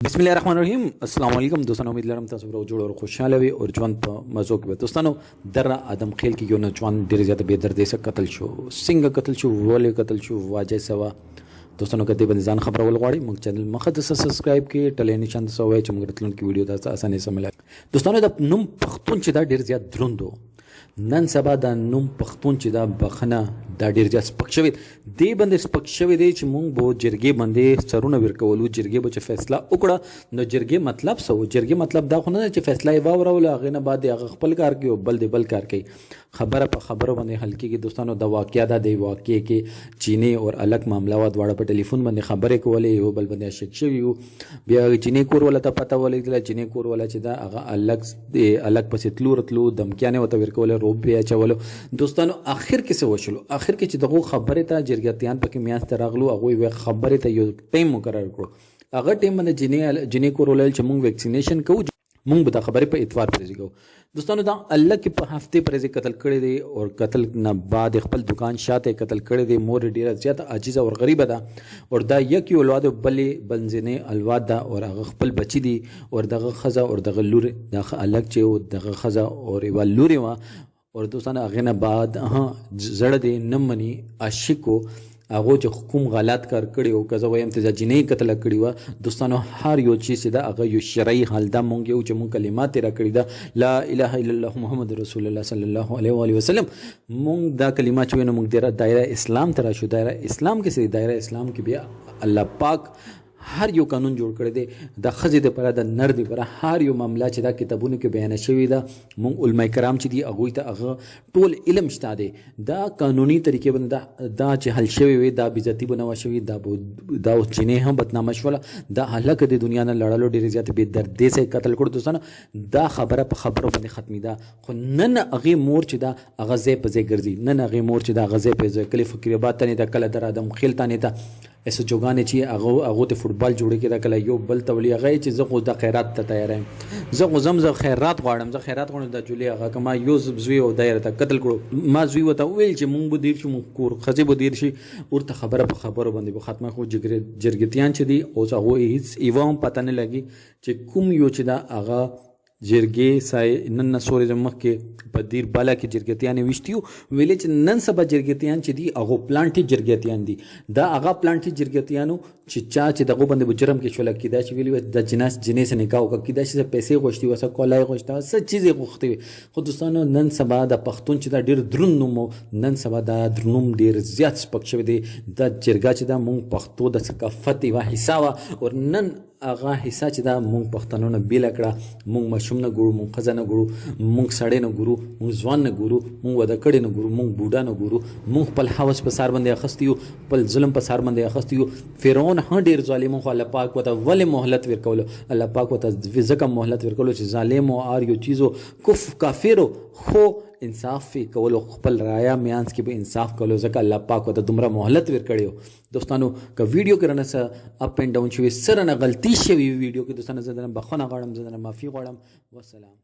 بسم الله الرحمن الرحیم. السلام علیکم دوستانو، امید لرم تاسو به جوړ او خوشاله وي او ژوند په مزو کې. دوستانو در ادم خیل کې یو نوجوان ډیر زیات بے دردی سره قتل شو. څنګه قتل شو، ولې قتل شو، واجه سوا. دوستانو کدی باندې ځان خبر ول غواړي موږ چینل مخدس سبسکرایب کې ټلې نشان سوې چې موږ راتلونکي ویډیو تاسو اسانه سره ملای. دوستانو د نوم پښتون چې دا ډیر زیات دروندو نن سبا د نوم پښتون چې دا بخنه دا ډیر زیات سپک شوی دی باندې سپک شوی دی چې مونږ به جرګې باندې سرونه ورکولو. جرګې به چې فیصله وکړه نو جرګې مطلب څه و؟ جرګې مطلب دا خو نه چې فیصله یې واورول هغې نه بعد هغه خپل کار کوي او بل دی بل کار کوي. خبره په خبرو باندې حل کېږي. دوستانو د واقعیا دا دی واقع کې چینی او الګ معامله وه. دواړه په ټلیفون باندې خبرې کولې، یو بل باندې شک شوي وو. بیا چینی کور والا ته پته ولګېدله. چینی کور والا چې دا هغه الګ پسې تلو رتلو دمکیانې ورته ورکولې، روب بیا اچولو. دوستانو آخر کې څه وشلو؟ آخر کې چې دغه خبرې ته جرګتیان پکې میانځ ته راغلو، هغوی خبرې ته یو ټایم مقرر کړو. هغه ټایم باندې جینئ کور ولیل چې موږ ویکسینیشن کوو، موږ به دا خبرې په اتوار پرېږدي کوو. دوستانو دا الله کې په هفته پرې قتل کړی دی او قتل نه بعد خپل دکان شاته قتل کړی دی. مور ډیره زیاته عاجزه او غریبه ده او دا یک اولاد بلې بنځنې اولاد ده او هغه خپل بچی دی او دغه خزه او دغه لور دغه الګ چې او دغه خزه او یو لوري وا. اور دوستانو هغه نه بعد زړه دی نه مني عاشقو هغه چې حکومت غلط کار کړی او که زه وایم ته جینئ قتل کړی و. دوستانو هر یو چیز دا هغه یو شرعي حال دا مونږ یو چې مونږ کلمات را کړی دا لا اله الا الله محمد رسول الله صلی الله علیه و آله وسلم. مونږ دا کلمات چې نو مونږ دایره اسلام ته راشو. دایره اسلام کې سری دایره اسلام کې بیا الله پاک هر یو قانون جوړ کړی دی د ښځې دپاره د نر دپاره. هر یو معامله چې دا کتابونو کې بیانه شوې ده مونږ علما کرام چې دي هغوی ته هغه ټول علم شته دی. دا قانوني طریقې باندې دا چې حل شوی وي، دا بېزتي به نه وه شوې، دا اوس جینئ هم بدنامه شوله. دا هلکه د دنیا نه لړلو ډېرې زیاتې بې دردۍ سره قتل کړو. دوستانو دا خبره په خبرو باندې ختمېده، خو نن هغې مور چې دا هغه ځای په ځای ګرځي. نن هغې مور چې دا هغه ځای په ځای، کله فقیرآباد ته نه ده، کله در ادم خیل ته نه ده، ایسو جوګانې چې هغه ته فوټبال جوړې کېده، کله یو بل ته ولي هغه چې زه خو د خیرات ته تیار یم، زه خو زه خیرات غواړم، زه خیرات غواړم. د جولې هغه که ما یو زوی او دی راته قتل کړو، ما زوی ورته وویل چې مونږ به دیر شو، مونږ کور ښځې به دیر شي، ورته خبره په خبرو باندې به ختمه. خو جرګتیان چې دي اوس هغوی هېڅ یوه هم پته نه لګي چې کوم یو چې دا هغه جرګې سای نن نه سورې مخکې په دیر بالا کې جرګتیانې ویشتي وو. ویلې چې نن سبا جرګتیان چې دي هغه پلانټي جرګتیان دي. دا هغه پلانټي جرګتیانو چې چا چې دغه باندې به جرم کې شوله، کېدای شي ویلي د جینئ سره نکاح وکړه، کېدای شي پیسې غوښتي وه، څه کولای غوښته وه، څه چیز یې غوښتې وي. خو دوستانو نن سبا د پښتون چې دا ډېر دروند نوم و، نن سبا دا نوم ډېر زیات سپک شوی دی. دا جرګه چې دا مونږ پښتو د ثقافت یوه حصه وه او نن هغه حصه چې دا مونږ پښتنو نه بیله کړه. مونږ ماشوم نه ګورو، مونږ ښځه نه ګورو، مونږ سړی نه ګورو، مونږ ځوان نه ګورو، مونږ واده کړی نه ګورو، مونږ بوډا نه ګورو. مونږ خپل هوس په سر باندې اخیستی یو، خپل ظلم په سر باندې اخیستی یو. فرعون هم ډېر ظالم خو الله پاک ورته ولې مهلت ورکولو؟ الله پاک ورته ځکه مهلت ورکولو چې ظالم او هر یو چیزو کافرو، خو انصاف یې کولو، خپل رایا میانځ کې به انصاف کولو، ځکه الله پاک ورته دومره مهلت ورکړی و. دوستانو که ویډیو کې رانه څه اپ اینډ ډاون شوي، څه رانه غلطي شوي ویډیو کې، دوستانو زه درنه بخښنه غواړم، زه درنه معافي غواړم. والسلام.